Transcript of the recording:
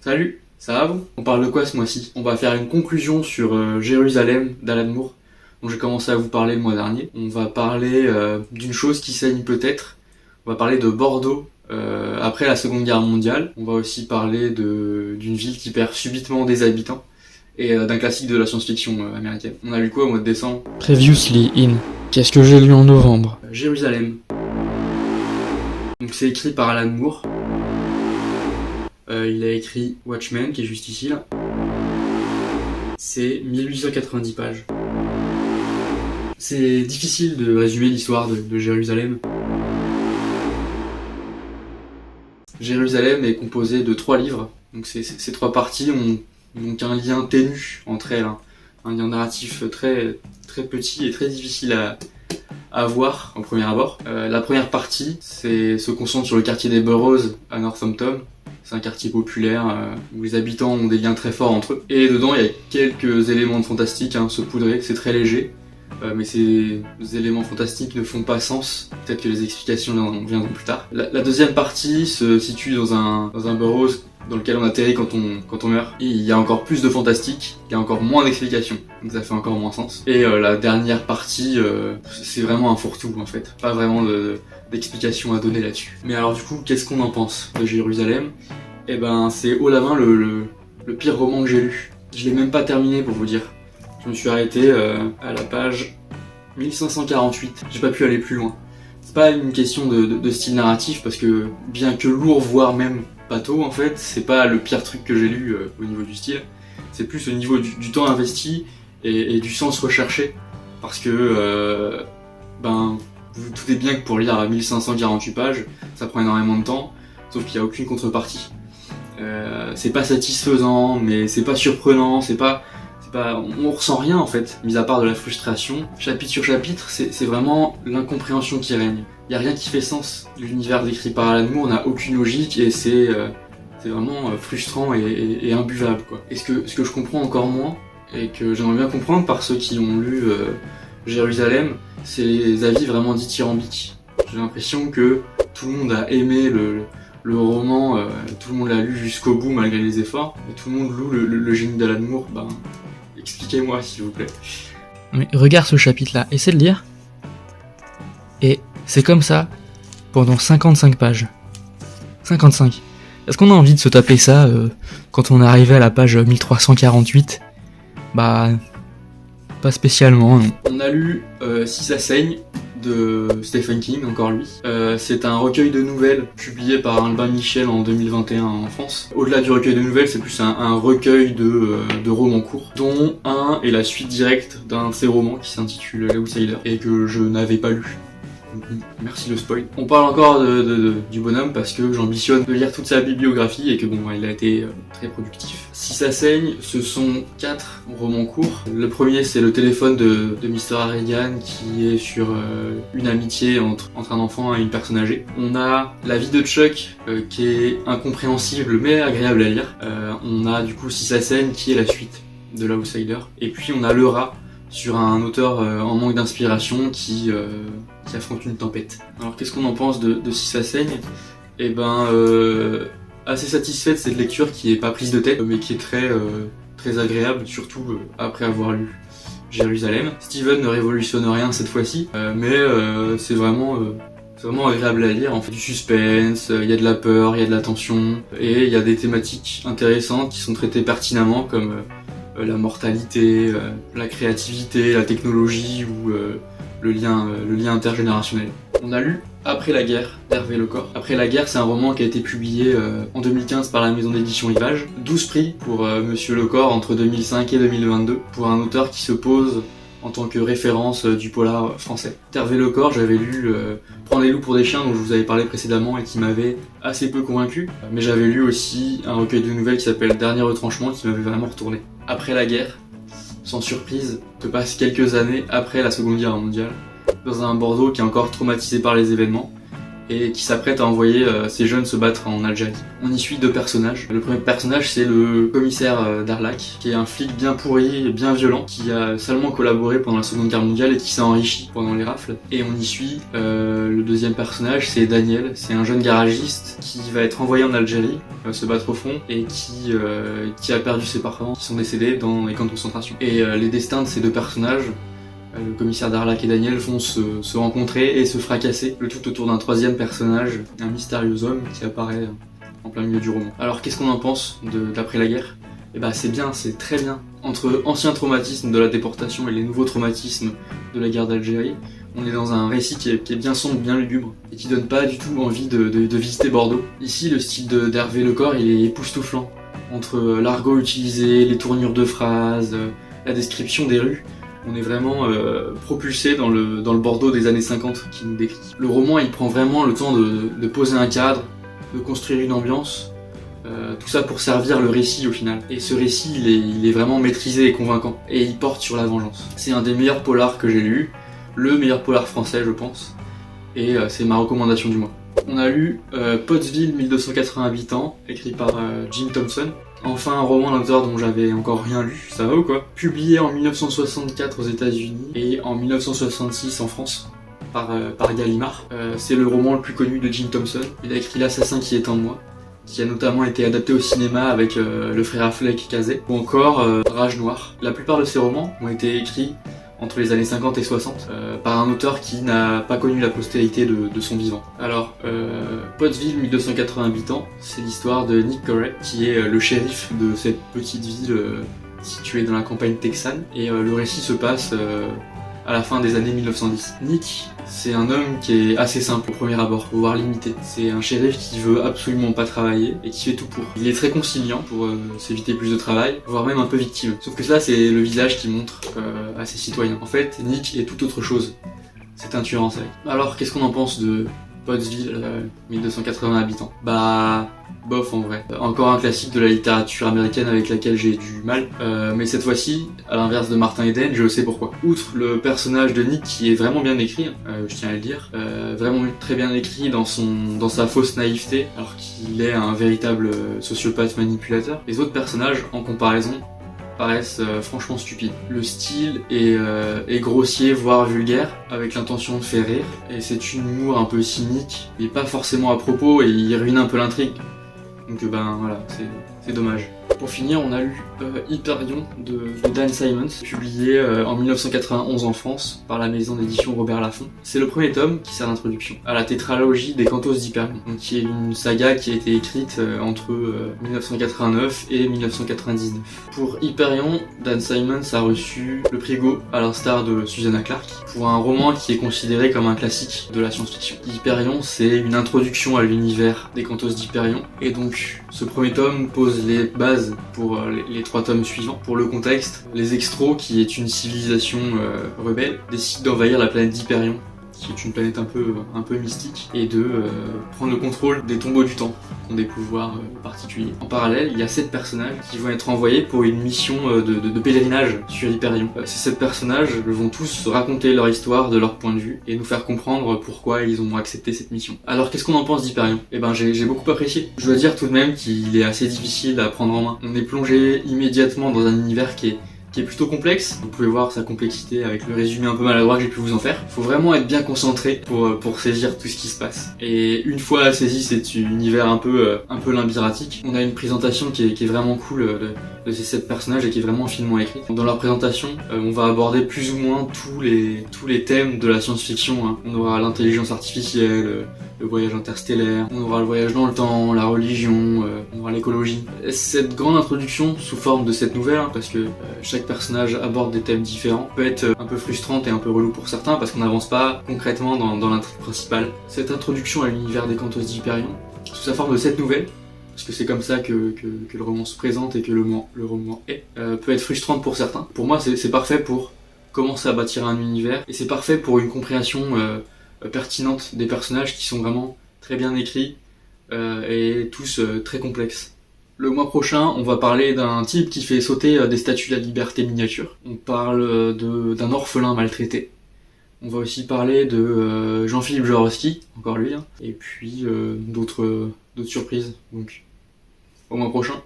Salut, ça va vous? On parle de quoi ce mois-ci? On va faire une conclusion sur Jérusalem d'Alan Moore, dont j'ai commencé à vous parler le mois dernier. On va parler d'une chose qui saigne peut-être. On va parler de Bordeaux après la Seconde Guerre mondiale. On va aussi parler d'une ville qui perd subitement des habitants et d'un classique de la science-fiction américaine. On a lu quoi au mois de décembre? Previously in. Qu'est-ce que j'ai lu en novembre? Jérusalem. Donc c'est écrit par Alan Moore. Il a écrit Watchmen, qui est juste ici là. C'est 1890 pages. C'est difficile de résumer l'histoire de Jérusalem. Jérusalem est composé de 3 livres. Donc ces 3 parties ont donc un lien ténu entre elles, hein. Un lien narratif très petit et très difficile à voir en premier abord. La première partie se concentre sur le quartier des Burroughs à Northampton. C'est un quartier populaire où les habitants ont des liens très forts entre eux. Et dedans, il y a quelques éléments de fantastique saupoudrés, c'est très léger. Mais ces éléments fantastiques ne font pas sens. Peut-être que les explications viendront plus tard. La deuxième partie se situe dans un Burroughs dans lequel on atterrit quand on meurt. Et il y a encore plus de fantastique, il y a encore moins d'explications, donc ça fait encore moins sens. Et la dernière partie, c'est vraiment un fourre-tout en fait. Pas vraiment d'explications à donner là-dessus. Mais alors du coup, qu'est-ce qu'on en pense de Jérusalem? Eh ben, c'est haut la main le pire roman que j'ai lu. Je l'ai même pas terminé pour vous dire. Je me suis arrêté à la page 1548. J'ai pas pu aller plus loin. C'est pas une question de style narratif, parce que bien que lourd, voire même bateau, en fait, c'est pas le pire truc que j'ai lu au niveau du style. C'est plus au niveau du temps investi et du sens recherché. Parce que, vous vous doutez bien que pour lire à 1548 pages, ça prend énormément de temps, sauf qu'il n'y a aucune contrepartie. C'est pas satisfaisant, mais c'est pas surprenant, on ressent rien en fait, mis à part de la frustration. Chapitre sur chapitre, c'est vraiment l'incompréhension qui règne. Il y a rien qui fait sens. L'univers décrit par Alan Moore n'a aucune logique et c'est vraiment frustrant et imbuvable quoi. Et ce que je comprends encore moins, et que j'aimerais bien comprendre par ceux qui ont lu Jérusalem, c'est les avis vraiment dithyrambiques. J'ai l'impression que tout le monde a aimé le roman, tout le monde l'a lu jusqu'au bout malgré les efforts, et tout le monde loue le génie d'Alan Moore. Expliquez-moi s'il vous plaît. Mais regarde ce chapitre-là, essaie de lire. Et c'est comme ça pendant 55 pages. 55. Est-ce qu'on a envie de se taper ça quand on est arrivé à la page 1348 ? Bah, pas spécialement, non. On a lu Si ça saigne de Stephen King, encore lui. C'est un recueil de nouvelles publié par Albin Michel en 2021 en France. Au-delà du recueil de nouvelles, c'est plus un recueil de romans courts, dont un est la suite directe d'un de ses romans qui s'intitule L'Outsider et que je n'avais pas lu. Merci le spoil. On parle encore du bonhomme parce que j'ambitionne de lire toute sa bibliographie et que il a été très productif. Si ça saigne, ce sont 4 romans courts. Le premier, c'est Le téléphone de Mr. Harrigan, qui est sur une amitié entre un enfant et une personne âgée. On a La vie de Chuck, qui est incompréhensible mais agréable à lire. On a du coup Si ça saigne, qui est la suite de L'Outsider. Et puis on a Le rat, sur un auteur en manque d'inspiration qui affronte une tempête. Alors qu'est-ce qu'on en pense de Si ça saigne? Eh ben, assez satisfait de cette lecture qui est pas prise de tête, mais qui est très agréable, surtout après avoir lu Jérusalem. Steven ne révolutionne rien cette fois-ci, mais c'est vraiment agréable à lire. En fait, du suspense, il y a de la peur, il y a de la tension, et il y a des thématiques intéressantes qui sont traitées pertinemment, comme la mortalité, la créativité, la technologie ou le lien intergénérationnel. On a lu Après la guerre d'Hervé Lecor. Après la guerre, c'est un roman qui a été publié en 2015 par la maison d'édition Rivage. 12 prix pour Monsieur Lecor entre 2005 et 2022, pour un auteur qui se pose en tant que référence du polar français. Hervé Lecor, j'avais lu Prendre les loups pour des chiens, dont je vous avais parlé précédemment et qui m'avait assez peu convaincu, mais j'avais lu aussi un recueil de nouvelles qui s'appelle Dernier retranchement, qui m'avait vraiment retourné. Après la guerre, sans surprise, se passe quelques années après la Seconde Guerre mondiale, dans un Bordeaux qui est encore traumatisé par les événements, et qui s'apprête à envoyer ces jeunes se battre en Algérie. On y suit deux personnages. Le premier personnage, c'est le commissaire Darlac, qui est un flic bien pourri et bien violent, qui a salement collaboré pendant la Seconde Guerre mondiale et qui s'est enrichi pendant les rafles. Et on y suit le deuxième personnage, c'est Daniel, c'est un jeune garagiste qui va être envoyé en Algérie se battre au front et qui a perdu ses parents qui sont décédés dans les camps de concentration. Et les destins de ces deux personnages, le commissaire Darlac et Daniel, vont se rencontrer et se fracasser, le tout autour d'un troisième personnage, un mystérieux homme qui apparaît en plein milieu du roman. Alors qu'est-ce qu'on en pense d'après la guerre ? Eh ben c'est bien, c'est très bien. Entre anciens traumatismes de la déportation et les nouveaux traumatismes de la guerre d'Algérie, on est dans un récit qui est bien sombre, bien lugubre, et qui donne pas du tout envie de visiter Bordeaux. Ici, le style d'Hervé Lecor, il est époustouflant. Entre l'argot utilisé, les tournures de phrases, la description des rues, on est vraiment propulsé dans le Bordeaux des années 50 qui nous décrit. Le roman, il prend vraiment le temps de poser un cadre, de construire une ambiance, tout ça pour servir le récit au final. Et ce récit, il est vraiment maîtrisé et convaincant, et il porte sur la vengeance. C'est un des meilleurs polars que j'ai lu, le meilleur polar français je pense, et c'est ma recommandation du mois. On a lu Pottsville, 1280 habitants, écrit par Jim Thompson. Enfin un roman d'auteur dont j'avais encore rien lu, ça va ou quoi ? Publié en 1964 aux États-Unis et en 1966 en France par Gallimard. C'est le roman le plus connu de Jim Thompson. Il a écrit L'assassin qui est en moi, qui a notamment été adapté au cinéma avec le frère Affleck Cazé, ou encore Rage Noire. La plupart de ces romans ont été écrits entre les années 50 et 60 par un auteur qui n'a pas connu la postérité de son vivant. Alors, Pottsville, 1280 habitants, c'est l'histoire de Nick Corey, qui est le shérif de cette petite ville située dans la campagne texane, et le récit se passe à la fin des années 1910. Nick, c'est un homme qui est assez simple au premier abord, voire limité. C'est un shérif qui veut absolument pas travailler et qui fait tout pour. Il est très conciliant pour s'éviter plus de travail, voire même un peu victime. Sauf que ça, c'est le visage qu'il montre à ses citoyens. En fait, Nick est tout autre chose. C'est un tueur en série. Alors, qu'est-ce qu'on en pense de Pottsville, 1280 habitants? Bah, bof en vrai. Encore un classique de la littérature américaine avec laquelle j'ai du mal, mais cette fois-ci, à l'inverse de Martin Eden, je sais pourquoi. Outre le personnage de Nick qui est vraiment bien écrit, je tiens à le dire, vraiment très bien écrit dans sa fausse naïveté, alors qu'il est un véritable sociopathe manipulateur, les autres personnages, en comparaison, paraissent franchement stupides. Le style est grossier, voire vulgaire, avec l'intention de faire rire, et c'est une humour un peu cynique, et pas forcément à propos, et il ruine un peu l'intrigue. Donc ben voilà, c'est dommage. Pour finir, on a lu Hyperion de Dan Simmons, publié en 1991 en France par la maison d'édition Robert Laffont. C'est le premier tome qui sert d'introduction à la tétralogie des Cantos d'Hyperion, qui est une saga qui a été écrite entre 1989 et 1999. Pour Hyperion, Dan Simmons a reçu le prix Hugo, à l'instar de Susanna Clarke, pour un roman qui est considéré comme un classique de la science-fiction. Hyperion, c'est une introduction à l'univers des Cantos d'Hyperion, et donc ce premier tome pose les bases pour les 3 tomes suivants. Pour le contexte, les Extros, qui est une civilisation rebelle, décident d'envahir la planète d'Hyperion, qui est une planète un peu mystique, et de prendre le contrôle des tombeaux du temps, qui ont des pouvoirs particuliers. En parallèle, il y a 7 personnages qui vont être envoyés pour une mission de pèlerinage sur Hyperion. Ces 7 personnages vont tous raconter leur histoire de leur point de vue, et nous faire comprendre pourquoi ils ont accepté cette mission. Alors qu'est-ce qu'on en pense d'Hyperion ? Eh ben j'ai beaucoup apprécié. Je dois dire tout de même qu'il est assez difficile à prendre en main. On est plongé immédiatement dans un univers qui est plutôt complexe. Vous pouvez voir sa complexité avec le résumé un peu maladroit que j'ai pu vous en faire. Faut vraiment être bien concentré pour saisir tout ce qui se passe. Et une fois saisi cet univers un peu labyrinthique, on a une présentation qui est vraiment cool de ces 7 personnages et qui est vraiment finement écrite. Dans leur présentation, on va aborder plus ou moins tous les thèmes de la science-fiction, hein. On aura l'intelligence artificielle, le voyage interstellaire, on aura le voyage dans le temps, la religion, on aura l'écologie. Cette grande introduction sous forme de cette nouvelle, hein, parce que chaque personnage aborde des thèmes différents, peut être un peu frustrante et un peu relou pour certains parce qu'on n'avance pas concrètement dans l'intrigue principale. Cette introduction à l'univers des Cantos d'Hyperion, sous sa forme de cette nouvelle, parce que c'est comme ça que le roman se présente et que le roman est, peut être frustrante pour certains. Pour moi, c'est parfait pour commencer à bâtir un univers, et c'est parfait pour une compréhension pertinente des personnages qui sont vraiment très bien écrits et tous très complexes. Le mois prochain, on va parler d'un type qui fait sauter des statues de la liberté miniatures. On parle d'un orphelin maltraité. On va aussi parler de Jean-Philippe Jaworski, encore lui, hein, et puis d'autres surprises. Donc, au mois prochain.